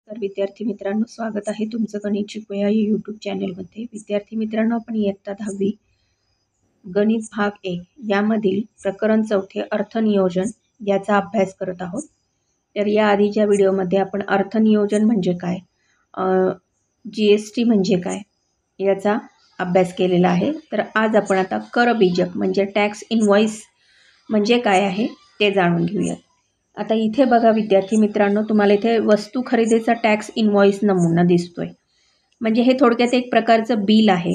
तर विद्यार्थी मित्रांनो, स्वागत आहे तुमचं गणित शिकूया या यूट्यूब चॅनलमध्ये. विद्यार्थी मित्रांनो, आपण इयत्ता 10वी गणित भाग 1 यामधील प्रकरण 4 अर्थनियोजन याचा अभ्यास करत आहोत. तर या आधीच्या व्हिडिओमध्ये आपण अर्थनियोजन म्हणजे काय, GST म्हणजे काय याचा अभ्यास केलेला आहे. तर आज आपण आता करबीजक म्हणजे टॅक्स इनव्हॉइस म्हणजे काय आहे ते जाणून घेऊया. आता इथे बघा विद्यार्थी मित्रांनो, तुम्हाला इथे वस्तू खरेदीचा टॅक्स इनव्हॉइस नमुना दिसतोय. म्हणजे हे थोडक्यात एक प्रकारचं बिल आहे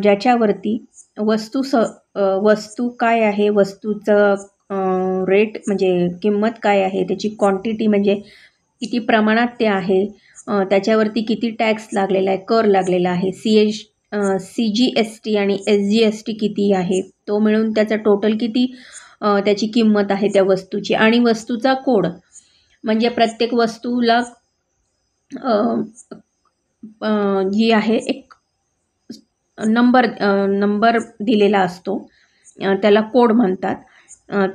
ज्याच्यावरती वस्तू काय आहे, वस्तूचं रेट म्हणजे किंमत काय आहे, त्याची क्वांटिटी म्हणजे किती प्रमाणात ते आहे, त्याच्यावरती किती टॅक्स लागलेला आहे, कर लागलेला आहे, CGST आणि SGST किती आहे, तो मिळून त्याचा टोटल किती त्याची किंमत आहे त्या वस्तूची, आणि वस्तूचा कोड म्हणजे प्रत्येक वस्तूला जी आहे एक नंबर दिलेला असतो, त्याला कोड म्हणतात.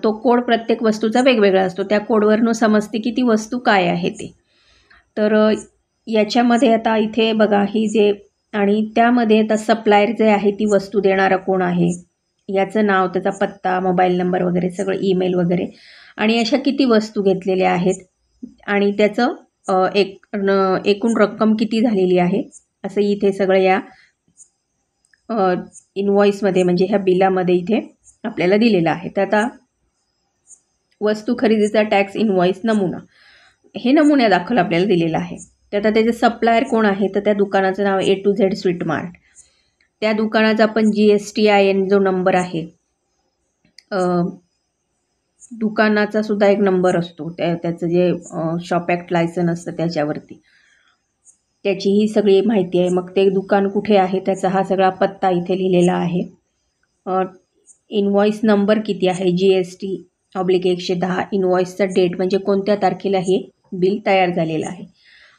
तो कोड प्रत्येक वस्तूचा वेगवेगळा असतो. त्या कोडवरून समजते की ती वस्तू काय आहे ते. तर याच्यामध्ये आता इथे बघा ही जे, आणि त्यामध्ये आता सप्लायर जे आहे ती वस्तू देणारा कोण आहे याचं नाव, त्याचा पत्ता, मोबाईल नंबर वगैरे सगळं, ईमेल वगैरे, आणि अशा किती वस्तू घेतलेल्या आहेत आणि त्याचं एकूण रक्कम किती झालेली आहे असं इथे सगळं या इनव्हॉइसमध्ये म्हणजे ह्या बिलामध्ये इथे आपल्याला दिलेलं आहे. तर आता वस्तू खरेदीचा टॅक्स इनव्हॉइस नमुना, हे नमुन्या दाखल आपल्याला दिलेलं आहे. तर आता त्याचे सप्लायर कोण आहे, तर त्या दुकानाचं नाव A to Z sweet mart. त्या दुकानाचा आपण GSTIN जो नंबर आहे, दुकानाचा सुद्धा एक नंबर असतो, त्याचं जे शॉप ॲक्ट लायसन असतं त्याच्यावरती त्याची ही सगळी माहिती आहे. मग ते दुकान कुठे आहे त्याचा हा सगळा पत्ता इथे लिहिलेला आहे. इनव्हॉइस नंबर किती आहे, GST/110, इनव्हॉइसचा डेट म्हणजे कोणत्या तारखेला हे बिल तयार झालेलं आहे.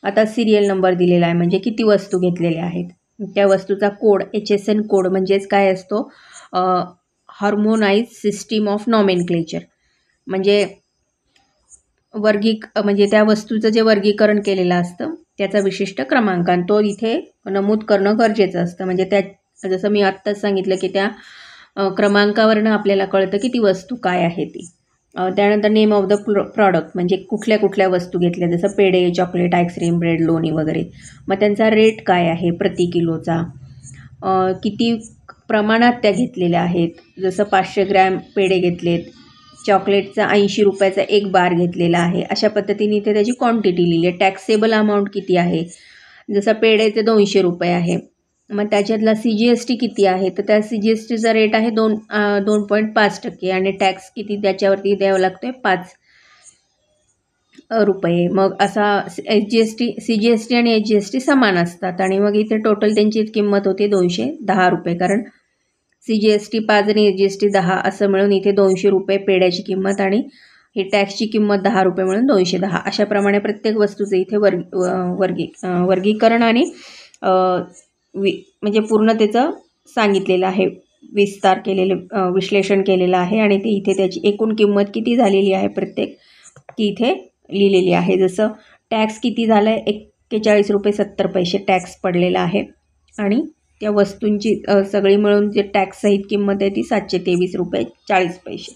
आता सिरियल नंबर दिलेला आहे म्हणजे किती वस्तू घेतलेल्या आहेत. त्या वस्तूचा कोड HSN कोड म्हणजेच काय असतो, हार्मोनाइज सिस्टीम ऑफ नॉमेनक्लेचर, म्हणजे म्हणजे त्या वस्तूचं जे वर्गीकरण केलेलं असतं त्याचा विशिष्ट क्रमांक तो इथे नमूद करणं गरजेचं असतं. म्हणजे त्या जसं मी आत्ताच सांगितलं की त्या क्रमांकावरनं आपल्याला कळतं की ती वस्तू काय आहे ती. त्यानंतर नेम ऑफ द प्रॉडक्ट म्हणजे कुठल्या कुठल्या वस्तू घेतल्या, जसं पेढे, चॉकलेट, आईस्क्रीम, ब्रेड, लोणी वगैरे. मग त्यांचा रेट काय आहे प्रति किलोचा, किती प्रमाणात त्या घेतलेल्या आहेत, जसं 500 ग्रॅम पेढे घेतलेत, चॉकलेटचा 80 रुपयाचा एक बार घेतलेला आहे, अशा पद्धतीने इथे त्याची क्वांटिटी लिहिली आहे. टॅक्सेबल अमाऊंट किती आहे, जसं पेढेचे 200 रुपये आहे, मग त्याच्यातला CGST किती आहे, तर त्या CGSTचा रेट आहे 2.5% आणि टॅक्स किती त्याच्यावरती द्यावा लागतो आहे 5 रुपये. मग असा CGST आणि SGST समान असतात आणि मग इथे टोटल त्यांची किंमत होती 210 रुपये, कारण CGST 5 आणि SGST 10 असं मिळून इथे 200 रुपये पेढ्याची किंमत आणि ही टॅक्सची किंमत 10 रुपये म्हणून 210. अशाप्रमाणे प्रत्येक वस्तूचं इथे वर्गीकरण आणि म्हणजे पूर्ण त्याचं सांगितलेलं आहे, विस्तार केलेलं, विश्लेषण केलेलं आहे, आणि ते इथे त्याची एकूण किंमत किती झालेली आहे प्रत्येक ती इथे लिहिलेली आहे. जसं टॅक्स किती झालं आहे, 41 रुपये 70 पैसे टॅक्स पडलेला आहे, आणि त्या वस्तूंची सगळी मिळून जे टॅक्ससहित किंमत आहे ती 723 रुपये 40 पैसे.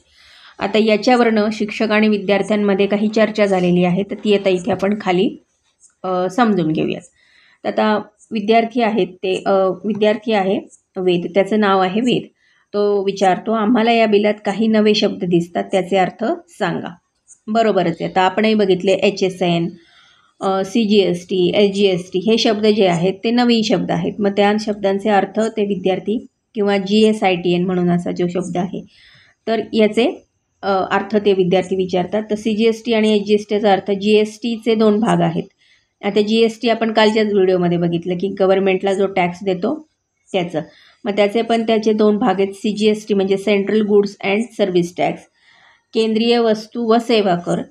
आता याच्यावरनं शिक्षक आणि विद्यार्थ्यांमध्ये काही चर्चा झालेली आहे, तर ती आता इथे आपण खाली समजून घेऊयात. तर आता विद्यार्थी आहे वेद, त्याचं नाव आहे वेद. तो विचारतो, आम्हाला या बिलात काही नवे शब्द दिसतात, त्याचे अर्थ सांगा. बरोबरच आहे. आता आपणही बघितले HSN, CGST, SGST हे शब्द जे आहेत ते नवीन शब्द आहेत. मग त्या शब्दांचे अर्थ ते विद्यार्थी किंवा GSITN म्हणून असा जो शब्द आहे तर याचे अर्थ ते विद्यार्थी विचारतात. तर CGST आणि SGSTचा अर्थ, GSTचे 2 भाग आहेत. आता GST आपण कालच्याच व्हिडिओमध्ये बघितलं की गव्हर्नमेंटला जो टॅक्स देतो त्याचं, मग त्याचे 2 भाग आहेत. CGST म्हणजे central goods and service tax, केंद्रीय वस्तू व सेवा कर,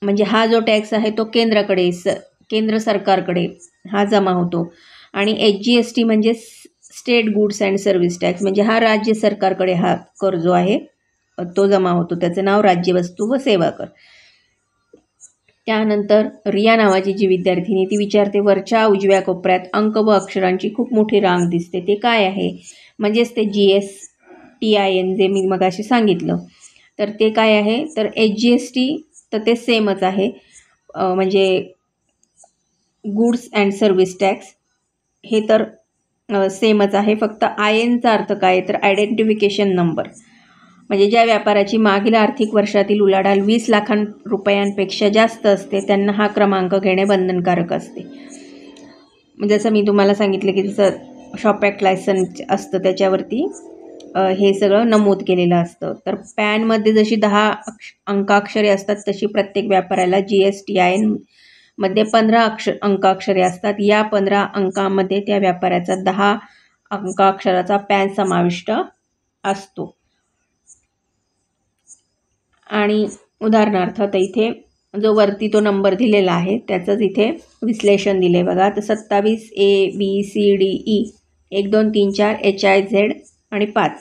म्हणजे हा जो टॅक्स आहे तो केंद्र सरकारकडे हा जमा होतो. आणि SGST म्हणजे state goods and service tax, म्हणजे हा राज्य सरकारकडे हा कर जो आहे तो जमा होतो, त्याचं नाव राज्य वस्तू व सेवा कर. त्यानंतर रिया नावाची जी विद्यार्थिनी ती विचारते, वरच्या उजव्या कोपऱ्यात अंक व अक्षरांची खूप मोठी रांग दिसते, ते काय आहे? म्हणजेच ते GSTIN जे मी मगाशी सांगितलं, तर ते काय आहे? तर HGST तर ते सेमच आहे, म्हणजे गुड्स अँड सर्व्हिस टॅक्स हे तर सेमच आहे. फक्त INचा अर्थ काय तर आयडेंटिफिकेशन नंबर, म्हणजे ज्या व्यापाराची मागील आर्थिक वर्षातील उलाढाल 20 लाख रुपयांपेक्षा जास्त असते त्यांना हा क्रमांक घेणे बंधनकारक असते. जसं मी तुम्हाला सांगितलं की जसं शॉप ॲक्ट लायसन्स असतं त्याच्यावरती हे सगळं नमूद केलेलं असतं. तर पॅनमध्ये जशी 10 अंकाक्षरे असतात तशी प्रत्येक व्यापाराला GSTIN मध्ये 15 अंकाक्षरे असतात. या 15 अंकामध्ये त्या व्यापाराचा 10 अंकाक्षराचा पॅन समाविष्ट असतो. आणि उदाहरणार्थ आता इथे जो वरती तो नंबर दिलेला आहे त्याचंच इथे विश्लेषण दिले बघा. तर 27 ABCDE 1 2 3 4 HIZ आणि 5.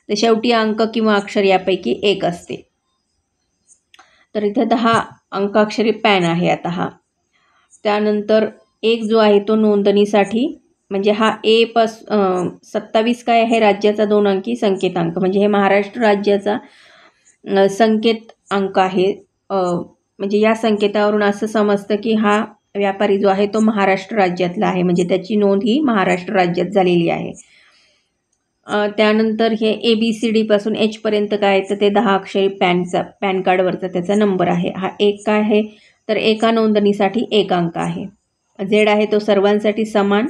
तर शेवटी अंक किंवा अक्षर यापैकी एक असते. तर इथे 10 अंकाक्षरी पॅन आहे आता हा. त्यानंतर एक जो आहे तो नोंदणीसाठी, म्हणजे हा 27 काय आहे? राज्याचा 2 अंकी संकेतांक, म्हणजे हे महाराष्ट्र राज्याचा संकेत अंक आहे. म्हणजे या संकेतावरून असं समजतं की हा व्यापारी जो आहे तो महाराष्ट्र राज्यातला आहे, म्हणजे त्याची नोंद ही महाराष्ट्र राज्यात झालेली आहे. त्यानंतर हे ABCD पासून H पर्यंत काय तर ते 10 अक्षरी पॅन कार्डवरचा त्याचा नंबर आहे. हा एक काय आहे तर एका नोंदणीसाठी 1 अंक आहे. Z आहे तो सर्वांसाठी समान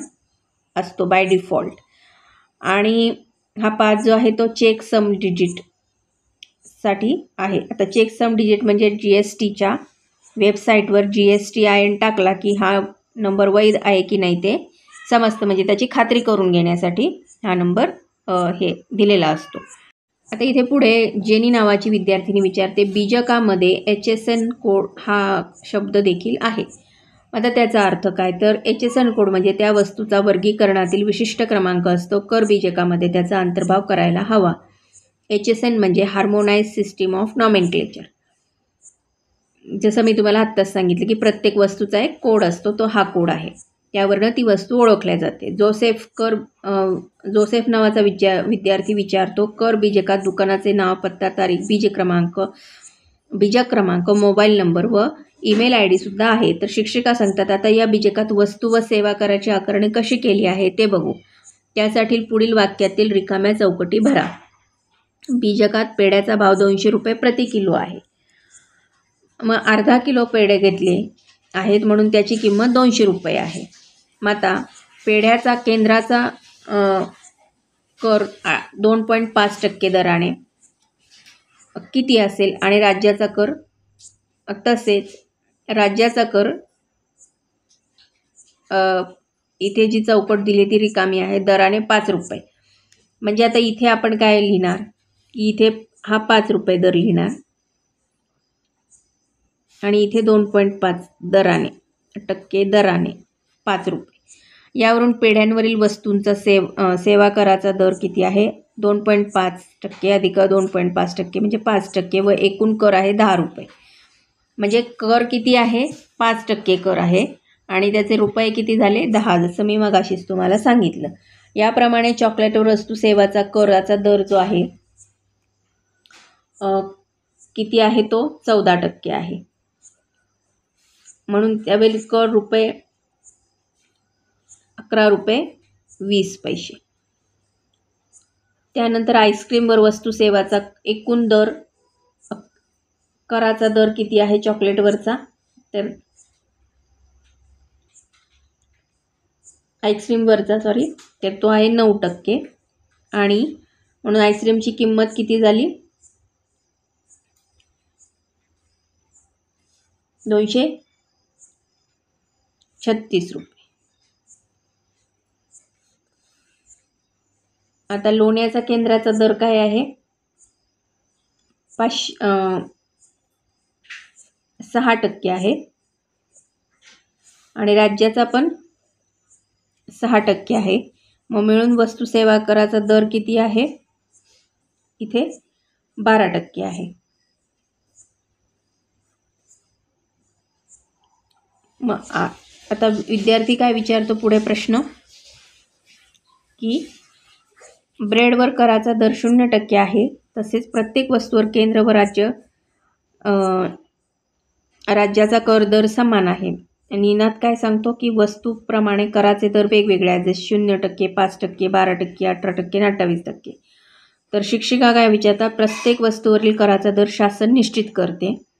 असतो बाय डिफॉल्ट. आणि हा 5 जो आहे तो चेक सम डिजिट साठी आहे. आता चेक सम डिजिट म्हणजे GSTच्या वेबसाईटवर GSTIN टाकला की हा नंबर वैध आहे की नाही ते समजतं, म्हणजे त्याची खात्री करून घेण्यासाठी हा नंबर हे दिलेला असतो. आता इथे पुढे जेनी नावाची विद्यार्थिनी विचारते, बीजकामध्ये HSN कोड हा शब्द देखील आहे. आता त्याचा अर्थ काय तर HSN कोड म्हणजे त्या वस्तूचा वर्गीकरणातील विशिष्ट क्रमांक असतो. कर बीजकामध्ये त्याचा अंतर्भाव करायला हवा. HSN म्हणजे हार्मोनाइज सिस्टीम ऑफ नॉमेनक्लेचर. जसं मी तुम्हाला आत्ताच सांगितलं की प्रत्येक वस्तूचा एक कोड असतो, तो हा कोड आहे. त्यावरनं ती वस्तू ओळखल्या जाते. जोसेफ नावाचा विद्यार्थी विचारतो, कर बीजकात दुकानाचे नाव, पत्ता, तारीख, बीजक क्रमांक, मोबाईल नंबर व ईमेल ID सुद्धा आहे. तर शिक्षिका सांगतात, आता या बीजकात वस्तू व सेवा कराची आकारणी कशी केली आहे ते बघू. त्यासाठी पुढील वाक्यातील रिकाम्या चौकटी भरा. बीजकात पेढ्याचा भाव 200 रुपये प्रति किलो आहे. मग अर्धा किलो पेढे घेतले आहेत म्हणून त्याची किंमत 200 रुपये आहे. मग आता पेढ्याचा केंद्राचा कर 2.5% दराने किती असेल आणि राज्याचा कर तसेच राज्याचा कर इथे जी चौकट दिली ती रिकामी आहे, दराने 5 रुपये. म्हणजे आता इथे आपण काय लिहिणार की इथे हा 5 रुपये दर लिहिणार आणि इथे 2.5 दराने टक्के दराने 5 रुपये. यावरून पेढ्यांवरील वस्तूंचा सेवा कराचा दर किती आहे? 2.5% अधिक 2.5% म्हणजे 5% व एकूण कर आहे 10 रुपये. म्हणजे कर किती आहे? 5% कर आहे आणि त्याचे रुपये किती झाले? 10, जसं मी मगाशीच तुम्हाला सांगितलं. याप्रमाणे चॉकलेटवर वस्तू सेवाचा कराचा दर जो आहे किती आहे? तो 14% आहे. म्हणून त्यावेळी कर रुपये 11 रुपये 20 पैसे. त्यानंतर आईस्क्रीमवर वस्तू सेवाचा एकूण दर कराचा दर किती आहे चॉकलेटवरचा? तर आईस्क्रीमवरचा तर तो आहे 9% आणि म्हणून आईस्क्रीमची किंमत किती झाली? 236 रुपये. आता लोण्याचा केंद्राचा दर काय आहे? 6% आहे आणि राज्याचा पण 6% आहे. मग मिळून वस्तू सेवा कराचा दर किती आहे? इथे 12% आहे. मग आता विद्यार्थी काय विचारतो पुढे प्रश्न की ब्रेडवर कराचा दर 0% आहे, तसेच प्रत्येक वस्तूवर केंद्र व राज्याचा कर दर समान आहे. निनाद काय सांगतो की वस्तूप्रमाणे कराचे दर वेगवेगळे आहेत, जसे 0%, 5%, 12%, 18% आणि 28%. तर शिक्षिका काय विचारतात, प्रत्येक वस्तूवरील कराचा दर शासन निश्चित करते.